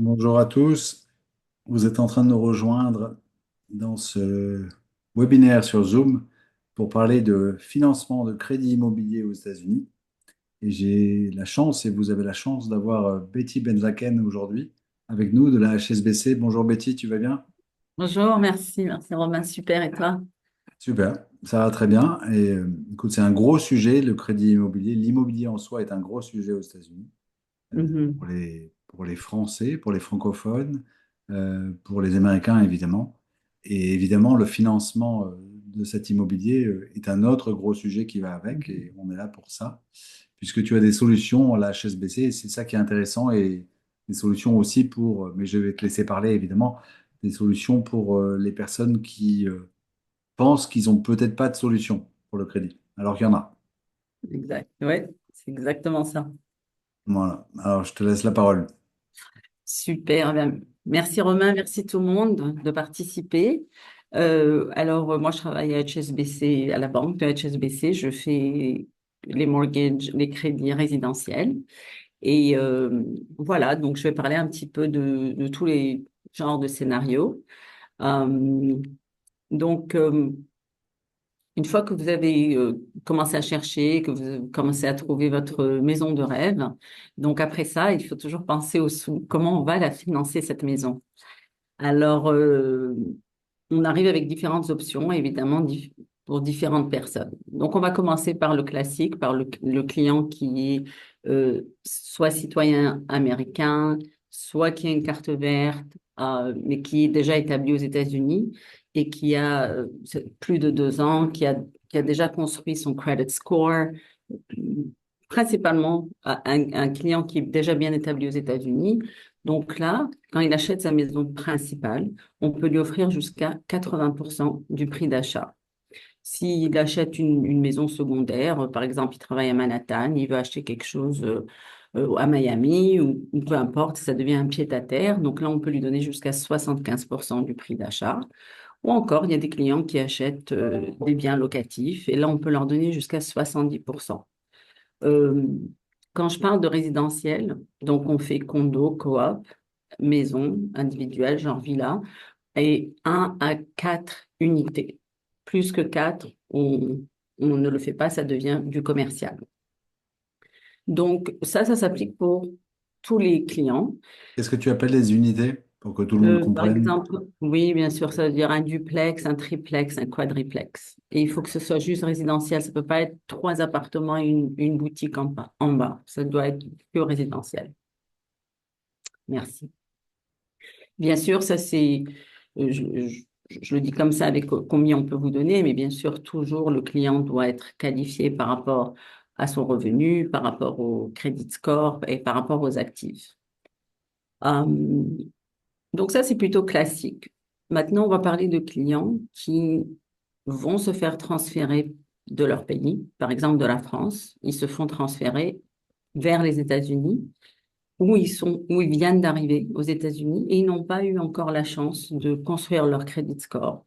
Bonjour à tous. Vous êtes en train de nous rejoindre dans ce webinaire sur Zoom pour parler de financement de crédit immobilier aux États-Unis. Et j'ai la chance, et vous avez la chance d'avoir Betty Benzaken aujourd'hui avec nous de la HSBC. Bonjour Betty, tu vas bien? Bonjour, merci Romain, super, et toi? Super, ça va très bien. Et écoute, c'est un gros sujet, le crédit immobilier. L'immobilier en soi est un gros sujet aux États-Unis. Mhm. Pour les Français, pour les francophones, pour les Américains évidemment. Et évidemment, le financement de cet immobilier est un autre gros sujet qui va avec, Mhm. et on est là pour ça, puisque tu as des solutions, la HSBC, et c'est ça qui est intéressant, et des solutions aussi pour, mais je vais te laisser parler évidemment, des solutions pour les personnes qui pensent qu'ils n'ont peut-être pas de solution pour le crédit, alors qu'il y en a. Exact, ouais, c'est exactement ça. Voilà, alors je te laisse la parole. Super, eh bien, merci Romain, merci tout le monde de participer. Moi je travaille à HSBC, à la banque de HSBC, je fais les mortgages, les crédits résidentiels. Et voilà, donc je vais parler un petit peu de tous les genres de scénarios. Euh, donc, Une fois que vous avez commencé à chercher, que vous commencez à trouver votre maison de rêve, donc après ça, il faut toujours penser au sous. Comment on va la financer, cette maison? Alors, on arrive avec différentes options, évidemment, pour différentes personnes. Donc, on va commencer par le classique, par le client qui est soit citoyen américain, soit qui a une carte verte, mais qui est déjà établi aux États-Unis et qui a plus de 2 ans, qui a déjà construit son credit score, principalement un client qui est déjà bien établi aux États-Unis. Donc là, quand il achète sa maison principale, on peut lui offrir jusqu'à 80% du prix d'achat. S'il achète une maison secondaire, par exemple, il travaille à Manhattan, il veut acheter quelque chose à Miami ou peu importe, ça devient un pied-à-terre. Donc là, on peut lui donner jusqu'à 75% du prix d'achat. Ou encore, il y a des clients qui achètent des biens locatifs et là, on peut leur donner jusqu'à 70%. Euh, Quand je parle de résidentiel, donc on fait condo, coop, maison individuelle, genre villa, et 1 à 4 unités. Plus que 4, on ne le fait pas, ça devient du commercial. Donc ça s'applique pour tous les clients. Qu'est-ce que tu appelles les unités pour que tout le monde Par comprenne? exemple, oui, bien sûr, ça veut dire un duplex, un triplex, un quadriplex. Et il faut que ce soit juste résidentiel. Ça peut pas être 3 appartements et une boutique en bas. Ça doit être que résidentiel. Merci. Bien sûr, ça c'est, je le dis comme ça avec combien on peut vous donner, mais bien sûr, toujours le client doit être qualifié par rapport à son revenu, par rapport au credit score et par rapport aux actifs. Euh, donc ça, c'est plutôt classique. Maintenant, on va parler de clients qui vont se faire transférer de leur pays, par exemple de la France. Ils se font transférer vers les États-Unis où ils viennent d'arriver aux États-Unis et ils n'ont pas eu encore la chance de construire leur credit score.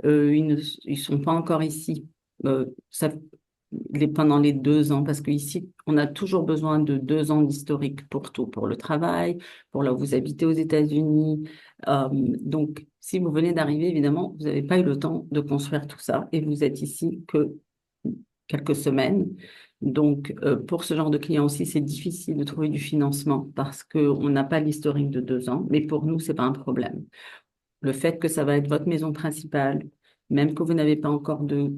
Ils sont pas encore ici ça, pendant les 2 ans, parce qu'ici, on a toujours besoin de 2 ans d'historique pour tout, pour le travail, pour là où vous habitez aux États-Unis. Donc, si vous venez d'arriver, évidemment, vous n'avez pas eu le temps de construire tout ça et vous êtes ici que quelques semaines. Donc, pour ce genre de client aussi, c'est difficile de trouver du financement parce qu'on n'a pas l'historique de 2 ans, mais pour nous, c'est pas un problème. Le fait que ça va être votre maison principale, même que vous n'avez pas encore de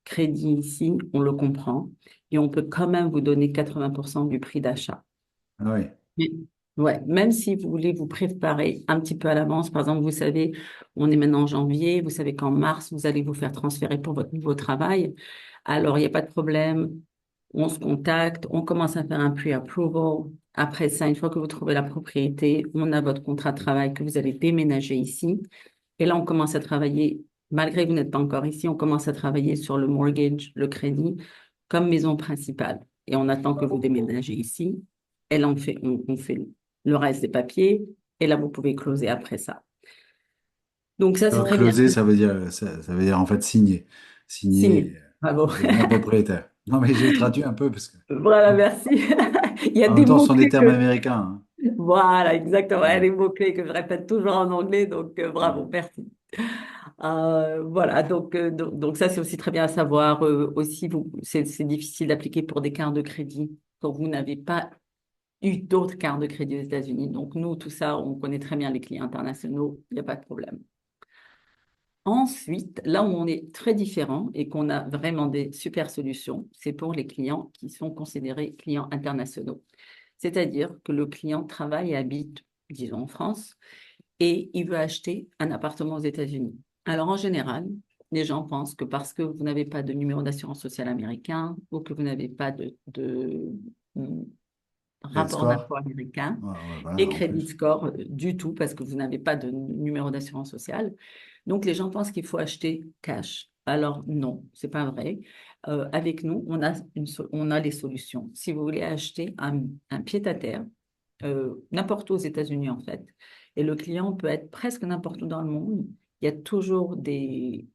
crédit ici, on le comprend et on peut quand même vous donner 80% du prix d'achat. Ah oui. Mais- Ouais, même si vous voulez vous préparer un petit peu à l'avance, par exemple, vous savez, on est maintenant en janvier, vous savez qu'en mars, vous allez vous faire transférer pour votre nouveau travail. Alors, il n'y a pas de problème. On se contacte, on commence à faire un pre-approval. Après ça, une fois que vous trouvez la propriété, on a votre contrat de travail que vous allez déménager ici. Et là, on commence à travailler, malgré que vous n'êtes pas encore ici, on commence à travailler sur le mortgage, le crédit, comme maison principale. Et on attend que vous déménagez ici. Et là, on fait le reste des papiers. Et là, vous pouvez closer après ça. Donc ça, c'est Alors, très bien. closer, ça veut dire en fait signer. Signé. Signer Bravo. pour devenir propriétaire. Non, mais j'ai traduit un peu parce que Voilà, merci. Il y a en même des temps, ce mots sont des clés termes que... américains, hein. Voilà, exactement. Ouais. Les mots-clés que je répète toujours en anglais, donc bravo, Mhm. merci. Voilà, donc ça, c'est aussi très bien à savoir. Aussi, c'est difficile d'appliquer pour des cartes de crédit quand vous n'avez pas eu d'autres cartes de crédit aux États-Unis. Donc, nous, tout ça, on connaît très bien les clients internationaux, il n'y a pas de problème. Ensuite, là où on est très différent et qu'on a vraiment des super solutions, c'est pour les clients qui sont considérés clients internationaux. C'est-à-dire que le client travaille et habite, disons, en France et il veut acheter un appartement aux États-Unis. Alors, en général, les gens pensent que parce que vous n'avez pas de numéro d'assurance sociale américain ou que vous n'avez pas de Credit rapport score? d'impôt américain Ouais, ouais, voilà, et en crédit plus. score du tout parce que vous n'avez pas de numéro d'assurance sociale. Donc, les gens pensent qu'il faut acheter cash. Alors, non, c'est pas vrai. Avec nous, on a les solutions. Si vous voulez acheter un pied-à-terre, n'importe où aux États-Unis en fait, et le client peut être presque n'importe où dans le monde, il y a toujours des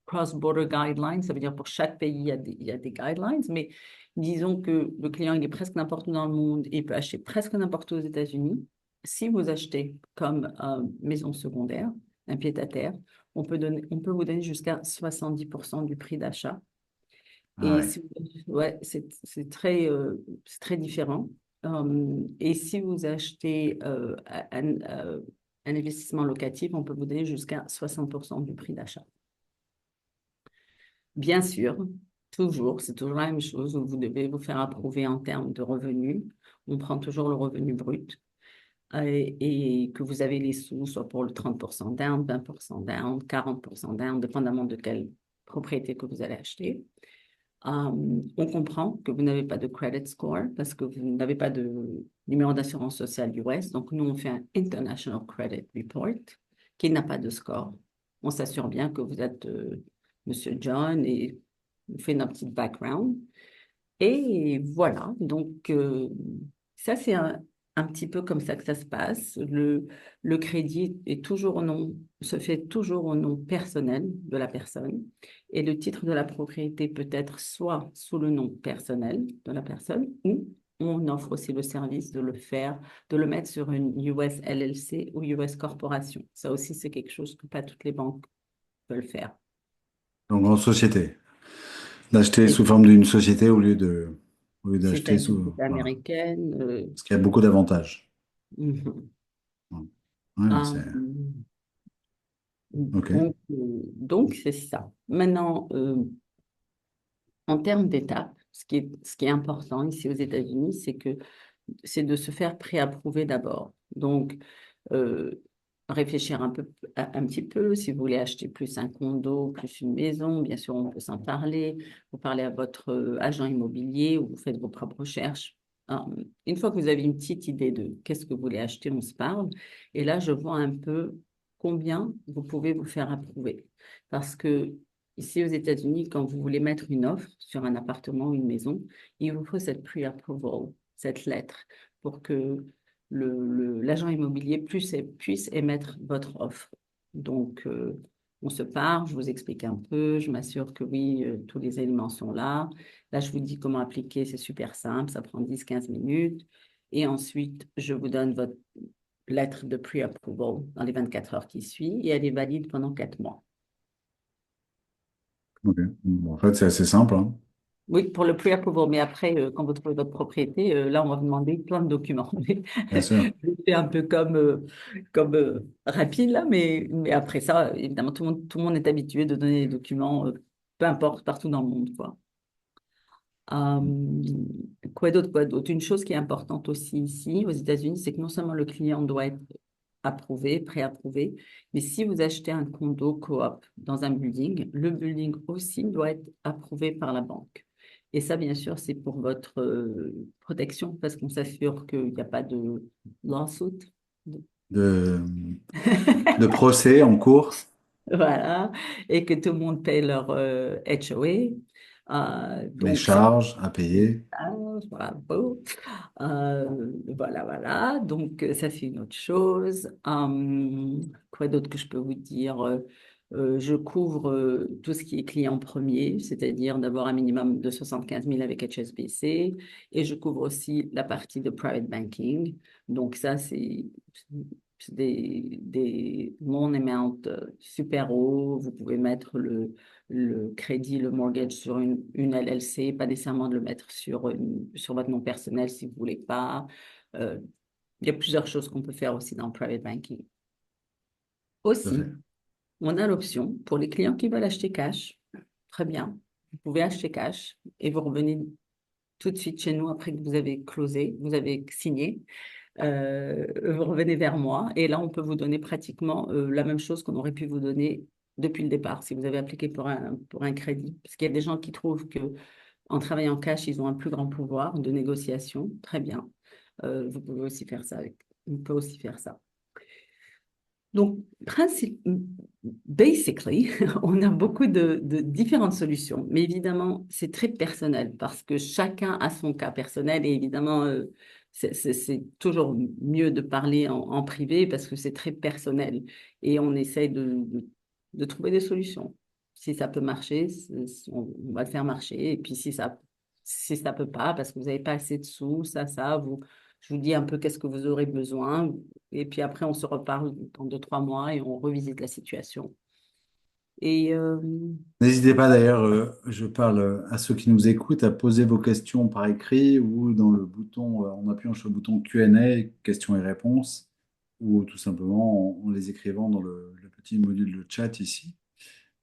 cross-border guidelines, ça veut dire pour chaque pays, il y a des guidelines, mais disons que le client, il est presque n'importe où dans le monde et il peut acheter presque n'importe où aux États-Unis. Si vous achetez comme maison secondaire, un pied-à-terre, on peut vous donner jusqu'à 70% du prix d'achat. Ah Et ouais. si ouais, c'est très différent. Et si vous achetez un investissement locatif, on peut vous donner jusqu'à 60% du prix d'achat. Bien sûr, toujours, c'est toujours la même chose. Vous devez vous faire approuver en termes de revenus. On prend toujours le revenu brut et que vous avez les sous, soit pour le 30% down, 20% down, 40% down, dépendamment de quelle propriété que vous allez acheter. On comprend que vous n'avez pas de credit score parce que vous n'avez pas de numéro d'assurance sociale US. Donc, nous, on fait un International Credit Report qui n'a pas de score. On s'assure bien que vous êtes Monsieur John et on fait notre petit background. Et voilà, donc ça c'est un petit peu comme ça que ça se passe. Le crédit est toujours au nom, se fait toujours au nom personnel de la personne et le titre de la propriété peut être soit sous le nom personnel de la personne ou on offre aussi le service de le faire, de le mettre sur une US LLC ou US Corporation. Ça aussi c'est quelque chose que pas toutes les banques veulent faire. Donc en société. D'acheter sous forme d'une société au lieu Si c'est d'acheter une sous. société Voilà. américaine, Parce qu'il y a beaucoup d'avantages. mhm. Ouais, ouais, Euh, c'est. Ok. donc c'est ça. Maintenant, en termes d'étapes, ce qui est important ici aux États-Unis, c'est de se faire préapprouver d'abord. Donc, euh, réfléchir un petit peu, si vous voulez acheter plus un condo, plus une maison, bien sûr, on peut s'en parler. Vous parlez à votre agent immobilier ou vous faites vos propres recherches. Euh, une fois que vous avez une petite idée de qu'est-ce que vous voulez acheter, on se parle. Et là, je vois un peu combien vous pouvez vous faire approuver. Parce que ici aux États-Unis, quand vous voulez mettre une offre sur un appartement ou une maison, il vous faut cette pre-approval, cette lettre, pour que l'agent immobilier puisse émettre votre offre. Donc, on se parle, je vous explique un peu, je m'assure que oui, tous les éléments sont là. Là, je vous dis comment appliquer, c'est super simple, ça prend 10 15 minutes. Et ensuite, je vous donne votre lettre de pre-approval dans les 24 heures qui suivent et elle est valide pendant 4 mois. Ok. Bon, en fait, c'est assez simple, hein. Oui, pour le pre-approval, mais après, quand vous trouvez votre propriété, là, on va vous demander plein de documents. Bien sûr. C'est un peu comme rapide, là, mais après ça, évidemment, tout le monde est habitué de donner des documents, peu importe, partout dans le monde, quoi. Euh, quoi d'autre, quoi d'autre? Une chose qui est importante aussi ici, aux États-Unis, c'est que non seulement le client doit être approuvé, préapprouvé, mais si vous achetez un condo coop dans un building, le building aussi doit être approuvé par la banque. Et ça, bien sûr, c'est pour votre protection, parce qu'on s'assure qu'il n'y a pas de lawsuit. De, de procès en cours, Voilà, et que tout le monde paye leur HOA. les Donc, ça, charges à payer. bravo. Voilà, voilà. Donc, ça, c'est une autre chose. Quoi d'autre que je peux vous dire? Je couvre tout ce qui est client premier, c'est-à-dire d'avoir un minimum de 75 000 avec HSBC. Et je couvre aussi la partie de private banking. Donc ça, c'est des loan amount super hauts. Vous pouvez mettre le crédit, le mortgage sur une LLC, pas nécessairement de le mettre sur votre nom personnel si vous voulez pas. Euh, il y a plusieurs choses qu'on peut faire aussi dans le private banking. Tout à fait. Aussi, on a l'option pour les clients qui veulent acheter cash. Très bien. Vous pouvez acheter cash et vous revenez tout de suite chez nous après que vous avez closé, vous avez signé. Vous revenez vers moi et là, on peut vous donner pratiquement la même chose qu'on aurait pu vous donner depuis le départ si vous avez appliqué pour un crédit. Parce qu'il y a des gens qui trouvent que en travaillant cash, ils ont un plus grand pouvoir de négociation. Très bien. Vous pouvez aussi faire ça on peut aussi faire ça. Donc, basically, on a beaucoup de différentes solutions, mais évidemment, c'est très personnel parce que chacun a son cas personnel et évidemment, c'est toujours mieux de parler en privé parce que c'est très personnel et on essaye de trouver des solutions. Si ça peut marcher, on va le faire marcher et puis si ça peut pas parce que vous n'avez pas assez de sous, je vous dis un peu qu'est-ce que vous aurez besoin. Et puis après, on se reparle dans 2, 3 mois et on revisite la situation. Et N'hésitez pas d'ailleurs, je parle à ceux qui nous écoutent, à poser vos questions par écrit ou dans le bouton, en appuyant sur le bouton Q&A, questions et réponses, ou tout simplement en les écrivant dans le petit module de chat ici.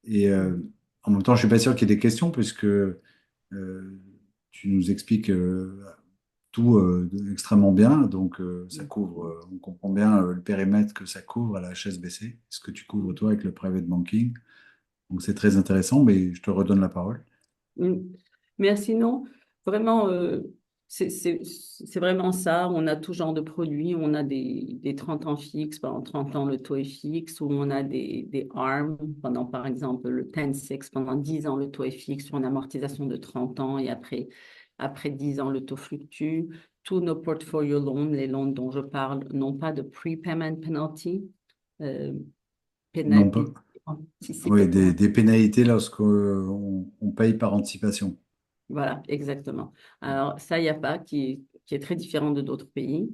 Et en même temps, je suis pas sûr qu'il y ait des questions puisque tu nous expliques tout extrêmement bien. Donc, ça couvre, on comprend bien le périmètre que ça couvre à la HSBC, ce que tu couvres toi avec le private banking. Donc, c'est très intéressant, mais je te redonne la parole. mm, mais sinon, vraiment, c'est vraiment ça. On a tout genre de produits. On a des 30 ans fixes. Pendant 30 ans, le taux est fixe. Ou on a des ARM. Pendant, par exemple, le 10-6. Pendant 10 ans, le taux est fixe sur une amortisation de 30 ans. Et après 10 ans, le taux fluctue. Tous nos portfolio loans, les loans dont je parle, n'ont pas de prepayment penalty. Euh, Non pas. pénalité anticipée, Oui, comment? des pénalités lorsqu'on on paye par anticipation. Voilà, exactement. Alors, ça, il n'y a pas, qui est très différent de d'autres pays.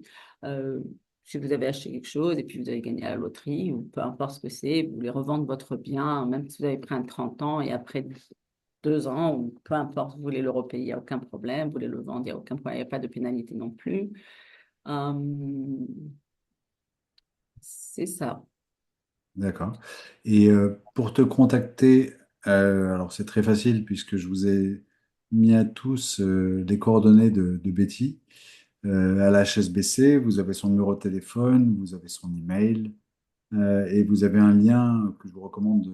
Euh, si vous avez acheté quelque chose et puis vous avez gagné à la loterie, ou peu importe ce que c'est, vous voulez revendre votre bien, même si vous avez pris un 30 ans et après 2 ans, ou peu importe, vous voulez le repayer, il n'y a aucun problème. Vous voulez le vendre, il n'y a aucun problème, il n'y a pas de pénalité non plus. Euh, c'est ça. D'accord. Et pour te contacter, alors c'est très facile puisque je vous ai mis à tous les coordonnées de Betty à la HSBC. Vous avez son numéro de téléphone, vous avez son email et vous avez un lien que je vous recommande,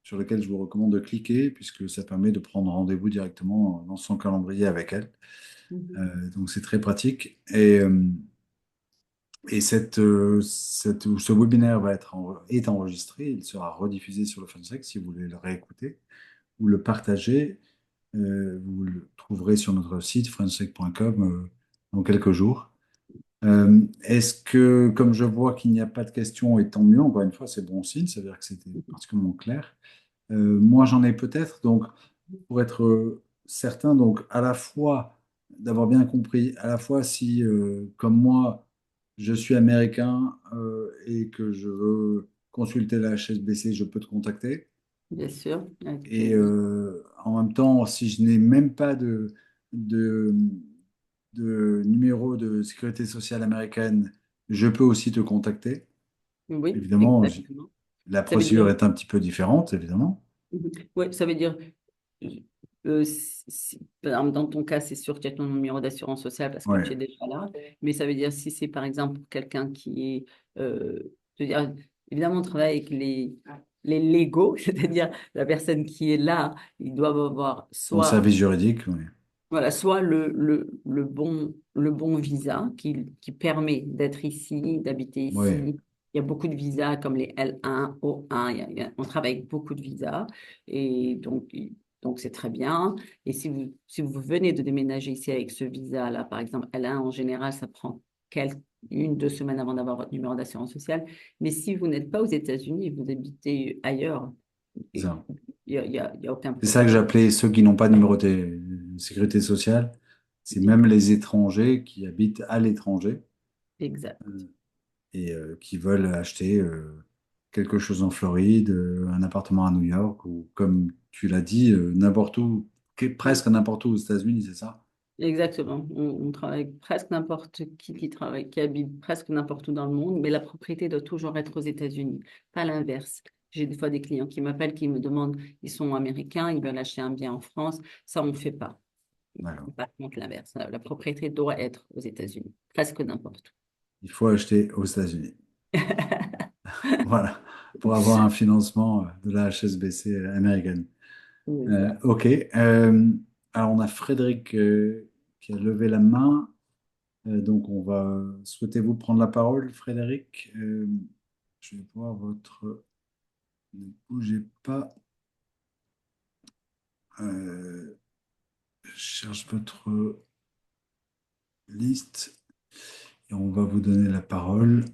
sur lequel je vous recommande de cliquer puisque ça permet de prendre rendez-vous directement dans son calendrier avec elle. Mhm. Donc c'est très pratique. Et ce webinaire est enregistré, il sera rediffusé sur le FunSec si vous voulez le réécouter ou le partager. Vous le trouverez sur notre site funsec.com dans quelques jours. Est-ce que, comme je vois qu'il n'y a pas de questions, et tant mieux, encore une fois, c'est bon signe, ça veut dire que c'était particulièrement clair. Moi, j'en ai peut-être, donc pour être certain, donc à la fois d'avoir bien compris, à la fois si, comme moi, je suis américain et que je veux consulter la HSBC, je peux te contacter. Bien sûr, avec Et plaisir. en même temps, si je n'ai même pas de, de numéro de sécurité sociale américaine, je peux aussi te contacter. Oui, Évidemment, exactement. la Ça veut dire, procédure est un petit peu différente, évidemment. oui, ça veut dire par exemple, dans ton cas, c'est sûr que tu as ton numéro d'assurance sociale parce que tu es Ouais. déjà là. Mais ça veut dire si c'est par exemple quelqu'un qui est, je veux dire, évidemment, on travaille avec les légaux, c'est-à-dire la personne qui est là, ils doivent avoir Dans le soit, service juridique, oui. voilà, soit le bon visa qui permet d'être ici, d'habiter Ouais. ici. Il y a beaucoup de visas comme les L1, O1, on travaille avec beaucoup de visas et donc c'est très bien. Et si vous venez de déménager ici avec ce visa-là, par exemple L1, en général, ça prend quelques, 1, 2 semaines avant d'avoir votre numéro d'assurance sociale. Mais si vous n'êtes pas aux États-Unis, vous habitez ailleurs, C'est il ça. y a aucun C'est ça que problème. j'appelais ceux qui n'ont pas de numéro de sécurité sociale. C'est même les étrangers qui habitent à l'étranger Exact. euh, et qui veulent acheter quelque chose en Floride, un appartement à New York ou comme tu l'as dit, n'importe où, presque n'importe où aux États-Unis, c'est ça? Exactement. On travaille avec presque n'importe qui travaille, qui habite presque n'importe où dans le monde, mais la propriété doit toujours être aux États-Unis, pas l'inverse. J'ai des fois des clients qui m'appellent, qui me demandent, ils sont américains, ils veulent acheter un bien en France. Ça, on ne fait pas. D'accord. Par contre, l'inverse. La propriété doit être aux États-Unis, presque n'importe Il faut acheter aux États-Unis. où. Voilà, pour avoir un financement de la HSBC américaine. Exact. Ok. Alors, on a Frédéric qui a levé la main. Donc, on va. Souhaitez-vous prendre la parole, Frédéric? Je vais voir votre. Ne bougez pas. Je cherche votre liste et on va vous donner la parole.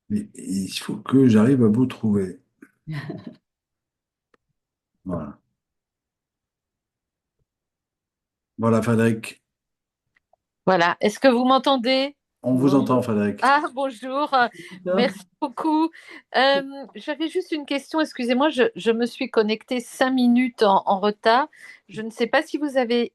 Mais il faut que j'arrive à vous trouver. Voilà. Voilà, Frédéric. Voilà. Est-ce que vous m'entendez? On vous entend, Bonjour. Frédéric. Ah, bonjour. Merci beaucoup. J'avais juste une question. Excusez-moi, je me suis connectée 5 minutes en retard. Je ne sais pas si vous avez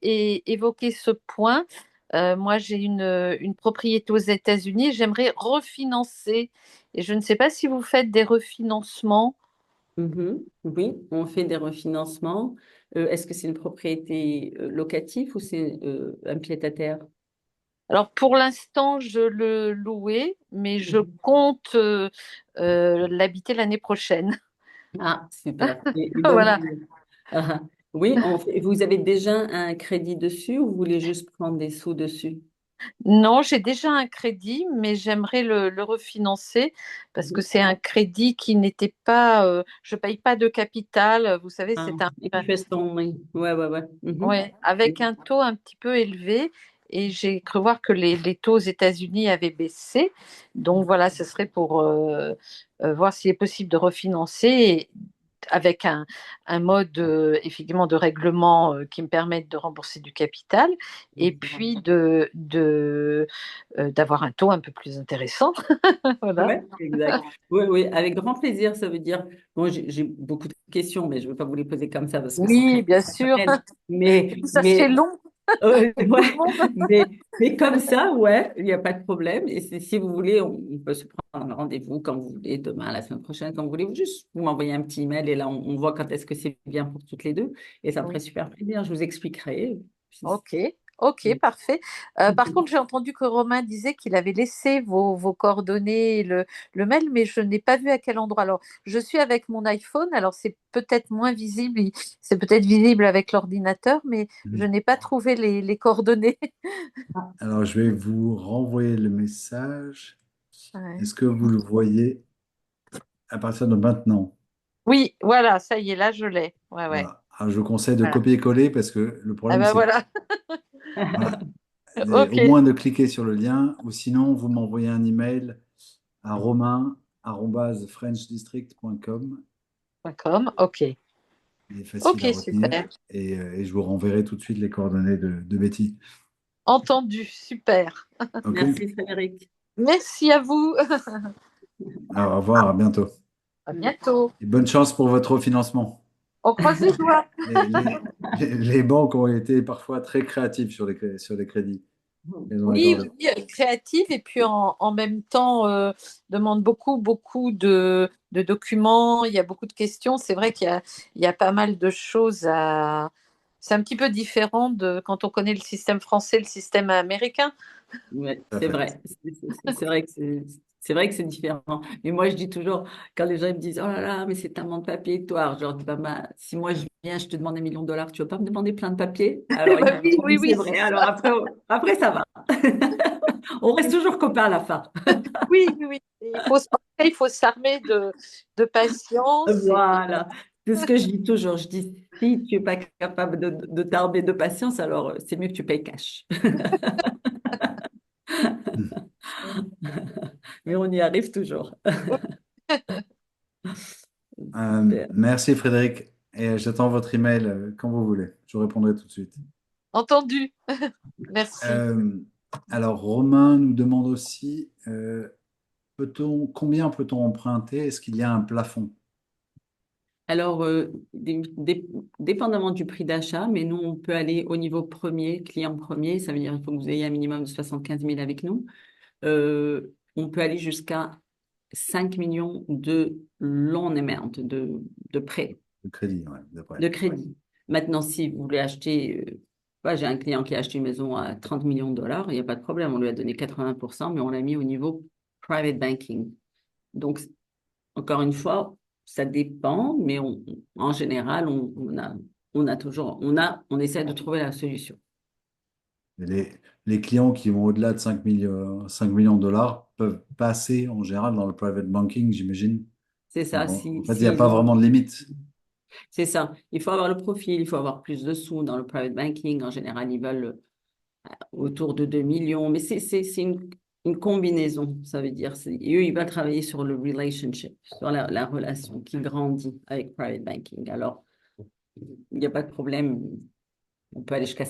évoqué ce point. Moi, j'ai une propriété aux États-Unis. J'aimerais refinancer. Et je ne sais pas si vous faites des refinancements. Mhm. Oui, on fait des refinancements. Est-ce que c'est une propriété locative ou c'est un pied-à-terre? Alors, pour l'instant, je le louais, mais je Mhm. compte l'habiter l'année prochaine. Ah, super. Et donc, Voilà. ah, oui, vous avez déjà un crédit dessus ou vous voulez juste prendre des sous dessus? Non, j'ai déjà un crédit, mais j'aimerais le refinancer parce que Mhm. c'est un crédit qui n'était pas, je paye pas de capital. Vous savez, Ah, c'est un, interest only. Ouais, ouais, ouais. Mhm. ouais, avec un taux un petit peu élevé. Et j'ai cru voir que les taux aux États-Unis avaient baissé. Donc voilà, ce serait pour voir s'il est possible de refinancer avec un mode effectivement de règlement qui me permette de rembourser du capital et puis d'avoir un taux un peu plus intéressant. Voilà. Ouais, exact. Oui, oui, avec grand plaisir. Ça veut dire, bon, j'ai beaucoup de questions, mais je ne veux pas vous les poser comme ça parce que c'est Oui, très bien sûr. personnel. Et Mais, puis ça se fait mais long pour tout le ouais, monde. mais comme ça, ouais, il n'y a pas de problème. Et si vous voulez, on peut se prendre un rendez-vous quand vous voulez, demain, la semaine prochaine, quand vous voulez. Vous juste vous m'envoyez un petit email et là, on voit quand est-ce que c'est bien pour toutes les deux. Et ça me ferait Oui. super plaisir. Je vous expliquerai. Ok, ok, parfait. Par contre, j'ai entendu que Romain disait qu'il avait laissé vos coordonnées, et le mail, mais je n'ai pas vu à quel endroit. Alors, je suis avec mon iPhone, alors c'est peut-être moins visible, c'est peut-être visible avec l'ordinateur, mais je n'ai pas trouvé les coordonnées. Alors, je vais vous renvoyer le message. Ouais. Est-ce que vous le voyez à partir de maintenant? Oui, voilà, ça y est, là, je l'ai. Ouais, ouais. Voilà. Alors, je vous conseille de Voilà. copier-coller parce que le Ah problème, ben c'est voilà. voilà, Ok. au moins de cliquer sur le lien ou sinon, vous m'envoyez un email à romain@frenchdistrict.com. .com, ok. Il est facile Ok, à retenir super. et je vous renverrai tout de suite les coordonnées de Betty. Entendu, super. OK? Merci, Frédéric. Merci à vous. Alors, au revoir, à bientôt. À bientôt. Et bonne chance pour votre refinancement. On croise les doigts. Les, les- les banques ont été parfois très créatives sur les crédits qu'elles ont Oui, accordés. oui, créative et puis en même temps demande beaucoup, beaucoup de documents. Il y a beaucoup de questions. C'est vrai qu'il y a pas mal de choses à. C'est un petit peu différent de quand on connaît le système français, le système américain. Ouais, Tout à c'est fait. vrai. C'est vrai que c'est vrai que c'est différent. Mais moi, je dis toujours, quand les gens ils me disent, oh là là, mais c'est tellement de papiers, toi, je leur dis, bah, si moi je viens, je te demande 1 million de dollars, tu vas pas me demander plein de papiers? Alors, ils me Bah disent, oui, oui, oui, c'est oui, c'est vrai. ça. Alors après, ça va. On reste toujours copains à la fin. Oui, oui, oui. Et il faut s'armer de patience. Voilà. C'est ce que je dis toujours. Je dis, si tu n'es pas capable de t'armer de patience, alors c'est mieux que tu payes cash. Mais on y arrive toujours. Super. Merci Frédéric, et j'attends votre email quand vous voulez. Je vous répondrai tout de suite. Entendu. Merci. Euh, alors Romain nous demande aussi, combien peut-on emprunter? Est-ce qu'il y a un plafond? Alors, dépendamment du prix d'achat, mais nous, on peut aller au niveau premier, client premier, ça veut dire qu'il faut que vous ayez un minimum de 75 000 avec nous. On peut aller jusqu'à 5 millions de loan amount, de prêt, Le crédit, ouais, d'après. de crédit. Maintenant, si vous voulez acheter, j'ai un client qui a acheté une maison à 30 millions de dollars, il n'y a pas de problème, on lui a donné 80%, mais on l'a mis au niveau private banking. Donc, encore une fois, ça dépend, mais en général, on a toujours, on essaie de trouver la solution. Et les clients qui vont au-delà de 5 millions de dollars peuvent passer en général dans le private banking, j'imagine. C'est ça, En fait, il n'y a s'ils pas ont, vraiment de limite. c'est ça. Il faut avoir le profil, il faut avoir plus de sous dans le private banking. En général, ils veulent autour de 2 millions, mais c'est une combinaison, ça veut dire. Et eux, ils veulent travailler sur le relationship, sur la relation qui grandit avec private banking. Alors, il n'y a pas de problème. On peut aller jusqu'à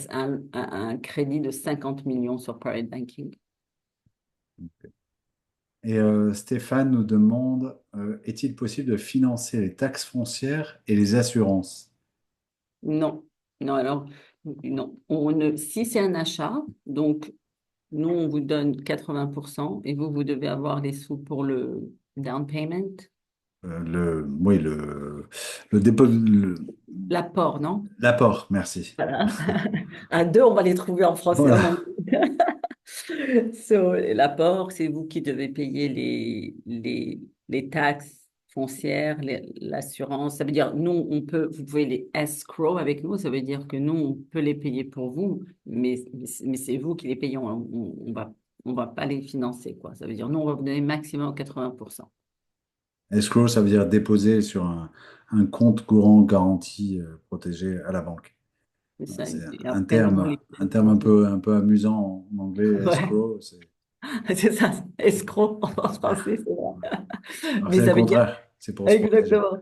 un crédit de 50 millions sur private banking. Et Stéphane nous demande, est-il possible de financer les taxes foncières et les assurances? Non, non, alors, non. Si c'est un achat, donc, nous, on vous donne 80% et vous devez avoir les sous pour le down payment. Oui, le dépôt, L'apport, non? l'apport, merci. Voilà. À deux, on va les trouver en français et en Voilà. anglais. So, l'apport, c'est vous qui devez payer les taxes foncières, l'assurance. Ça veut dire, nous, vous pouvez les escrow avec nous. Ça veut dire que nous, on peut les payer pour vous, mais c'est vous qui les payez. On va pas les financer, quoi. Ça veut dire, nous, on va vous donner maximum 80%. Escrow, ça veut dire déposer sur un compte courant garanti protégé à la banque. C'est ça. C'est Et après, nous, on les un paye terme pour vous. un peu amusant en anglais, Ouais, escrow. c'est ça. Escroc en français, c'est vrai. Alors Mais c'est le ça veut dire contraire, c'est pour se protéger. exactement.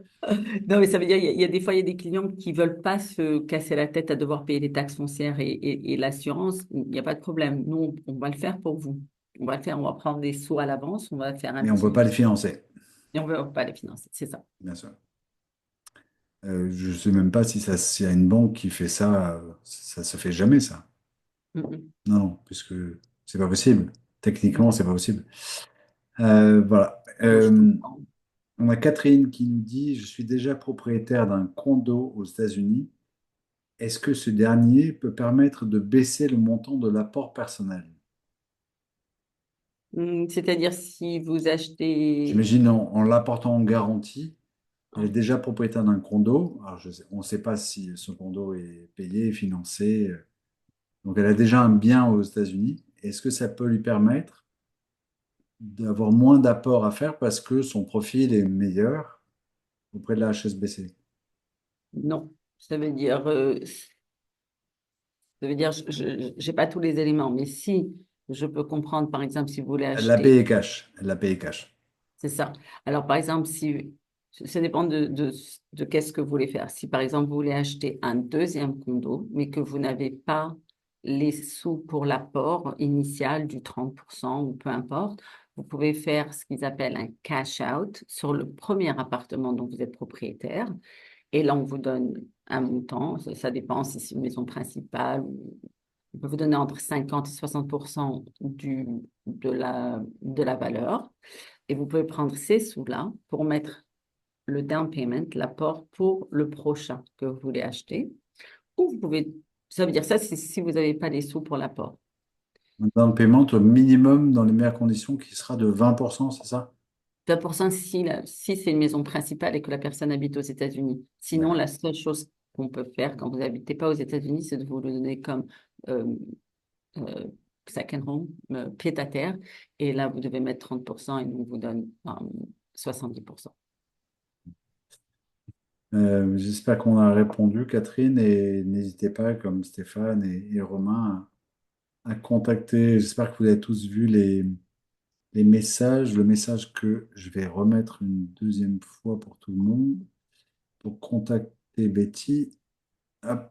Non, mais ça veut dire, il y a des fois, il y a des clients qui veulent pas se casser la tête à devoir payer les taxes foncières et l'assurance. Il n'y a pas de problème. Nous, on va le faire pour vous. On va le faire, on va prendre des sous à l'avance, on va faire un Mais on ne peut pas petit... les financer, Et on ne veut pas les financer, c'est ça. bien sûr. Je ne sais même pas si s'il y a une banque qui fait ça, ça se fait jamais, ça. Mm, mm. Non, non, puisque c'est pas possible. Techniquement, Ouais. c'est pas possible. Voilà. Non, je comprends. On a Catherine qui nous dit, je suis déjà propriétaire d'un condo aux États-Unis. Est-ce que ce dernier peut permettre de baisser le montant de l'apport personnel? C'est-à-dire, si vous achetez... J'imagine en l'apportant en garantie, elle est déjà propriétaire d'un condo. Alors, on ne sait pas si ce condo est payé, financé. Donc, elle a déjà un bien aux États-Unis. Est-ce que ça peut lui permettre d'avoir moins d'apports à faire parce que son profil est meilleur auprès de la HSBC? Non, ça veut dire, je n'ai pas tous les éléments, mais si je peux comprendre, par exemple, si vous voulez Elle l'a acheter... payé cash. Elle l'a payé cash. C'est ça. Alors, par exemple, si ça dépend de qu'est-ce que vous voulez faire. Si, par exemple, vous voulez acheter un deuxième condo, mais que vous n'avez pas les sous pour l'apport initial du 30% ou peu importe, vous pouvez faire ce qu'ils appellent un cash out sur le premier appartement dont vous êtes propriétaire. Et là, on vous donne un montant. Ça dépend si c'est une maison principale. On peut vous donner entre 50 et 60% de la valeur. Et vous pouvez prendre ces sous-là pour mettre le down payment, l'apport pour le prochain que vous voulez acheter. Ou vous pouvez, ça veut dire ça, c'est si vous n'avez pas les sous pour l'apport. Un down payment au minimum dans les meilleures conditions qui sera de 20%, c'est ça? 20% si c'est une maison principale et que la personne habite aux États-Unis. Sinon, D'accord. la seule chose qu'on peut faire quand vous n'habitez pas aux États-Unis, c'est de vous le donner comme euh, euh, second home, pied à terre. Et là, vous devez mettre 30% et nous, on vous donne 70%. J'espère qu'on a répondu, Catherine, et n'hésitez pas, comme Stéphane et Romain, à contacter. J'espère que vous avez tous vu les messages, le message que je vais remettre une deuxième fois pour tout le monde, pour contacter Betty. Hop.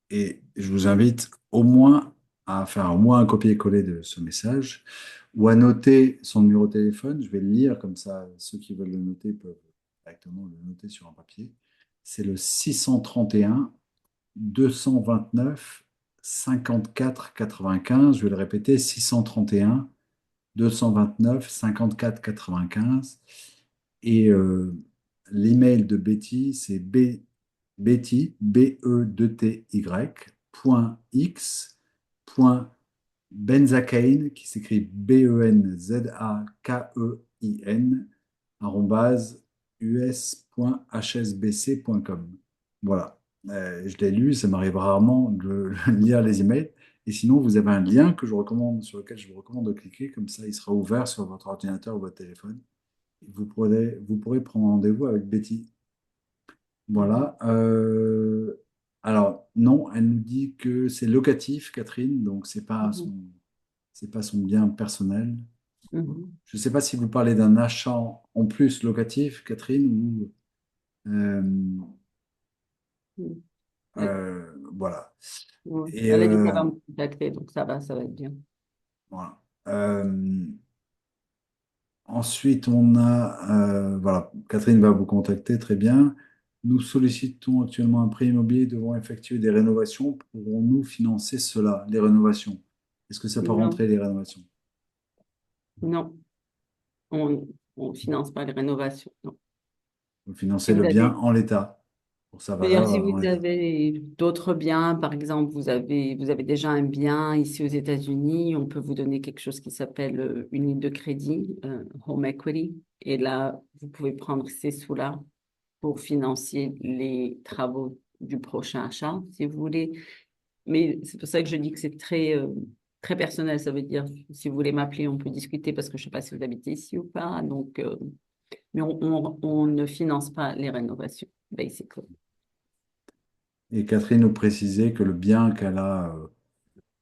Et je vous invite au moins à faire au moins un copier-coller de ce message ou à noter son numéro de téléphone. Je vais le lire comme ça, ceux qui veulent le noter peuvent directement le noter sur un papier. C'est le 631 229 54 95. Je vais le répéter, 631 229 54 95. Et l'email de Betty, c'est Betty, B-E-T-Y, point X, point Benzakein, qui s'écrit Benzakein, arrobase us.hsbc.com. Voilà. Je l'ai lu, ça m'arrive rarement de lire les emails. Et sinon, vous avez un lien que je recommande, sur lequel je vous recommande de cliquer, comme ça, il sera ouvert sur votre ordinateur ou votre téléphone. Vous pourrez prendre rendez-vous avec Betty. Mhm. Voilà. Alors, non, elle nous dit que c'est locatif, Catherine, donc Mhm. c'est pas son bien personnel. Mhm. Je ne sais pas si vous parlez d'un achat en plus locatif, Catherine, ou Mhm. Ouais. voilà. Ouais. Et Elle a dit qu'elle va me contacter, donc ça va être bien. voilà. Ensuite, on a, voilà, Catherine va vous contacter, très bien. Nous sollicitons actuellement un prêt immobilier devant effectuer des rénovations. Pourrons-nous financer cela, les rénovations? Est-ce que ça peut Non, rentrer les rénovations? non, on finance pas les rénovations. Non. Vous Si financez vous le bien avez en l'état, pour sa D'ailleurs, valeur si en vous l'état. avez d'autres biens, par exemple, vous avez déjà un bien ici aux États-Unis, on peut vous donner quelque chose qui s'appelle une ligne de crédit, Home Equity. Et là, vous pouvez prendre ces sous-là pour financer les travaux du prochain achat, si vous voulez. Mais c'est pour ça que je dis que c'est très personnel. Ça veut dire, si vous voulez m'appeler, on peut discuter parce que je ne sais pas si vous habitez ici ou pas. Donc, mais on ne finance pas les rénovations, basically. Et Catherine nous précisait que le bien qu'elle a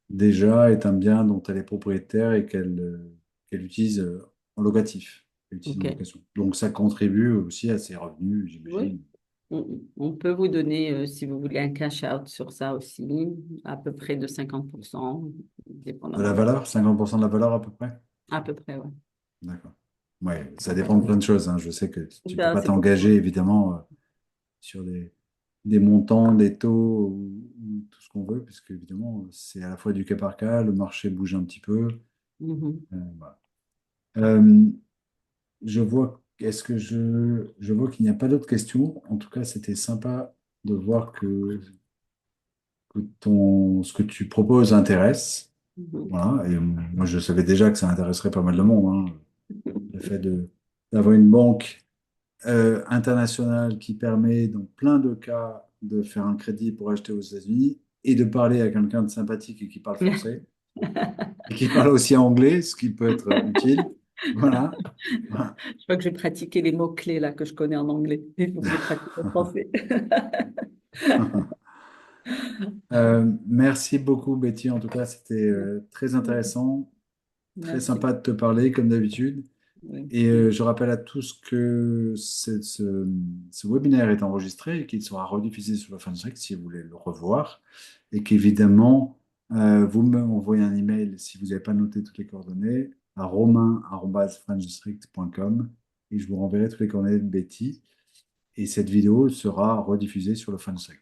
déjà est un bien dont elle est propriétaire et qu'elle utilise en locatif, qu'elle utilise en OK. location. Donc ça contribue aussi à ses revenus, Oui, j'imagine. on peut vous donner, si vous voulez, un cash out sur ça aussi, à peu près de 50%, De la dépendamment. valeur, 50% de la valeur à peu près? À peu près, ouais. D'accord. Ouais, ça dépend de plein de choses, hein. Je sais que tu ne peux pas C'est pour ça. t'engager, évidemment, sur des montants, des taux ou tout ce qu'on veut, puisque, évidemment, c'est à la fois du cas par cas, le marché bouge un petit peu. Mhm. Voilà. Euh, je vois qu'il n'y a pas d'autres questions. En tout cas, c'était sympa de voir que ce que tu proposes intéresse. Mhm. Voilà. Et moi, je savais déjà que ça intéresserait pas mal de monde, hein. Le fait d'avoir une banque internationale qui permet, dans plein de cas, de faire un crédit pour acheter aux États-Unis et de parler à quelqu'un de sympathique et qui parle français et qui parle aussi anglais, ce qui peut être utile. Voilà. Voilà. Je crois que je vais pratiquer les mots-clés là que je connais en anglais. Il faut que je les pratique en français. Merci beaucoup, Betty. En tout cas, c'était très intéressant, très Merci sympa beaucoup. de te parler, comme d'habitude. Oui. Et je rappelle à tous que ce webinaire est enregistré et qu'il sera rediffusé sur le FunStreak si vous voulez le revoir. Et qu'évidemment, vous me envoyez un email si vous n'avez pas noté toutes les coordonnées à romain@fundistrict.com et je vous renverrai toutes les coordonnées de Betty. Et cette vidéo sera rediffusée sur le FunStreak.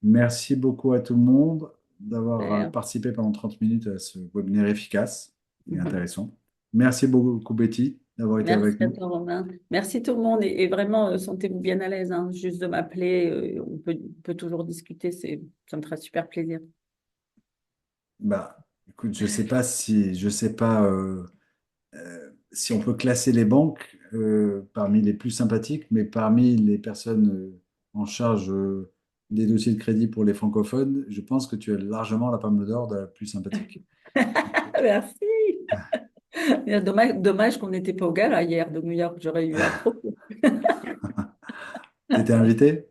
Merci beaucoup à tout le monde d'avoir Super. participé pendant 30 minutes à ce webinaire efficace et Mhm. intéressant. Merci beaucoup, Betty, d'avoir été Merci avec à nous. toi, Romain. Merci tout le monde et vraiment, sentez-vous bien à l'aise, hein. Juste de m'appeler, on peut toujours discuter, ça me fera super plaisir. Bah, écoute, je sais pas si on peut classer les banques parmi les plus sympathiques, mais parmi les personnes en charge des dossiers de crédit pour les francophones, je pense que tu as largement la palme d'or de la plus sympathique. Merci. Dommage qu'on n'était pas au gala hier de New York, j'aurais eu un trop. T'étais invité?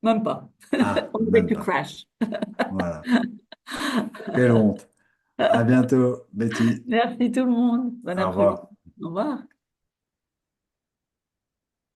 Même pas. Ah, On aurait même pu pas. crash. Voilà. Quelle honte. À bientôt, Betty. Merci tout le monde. Bon Au après-midi. revoir. Au revoir.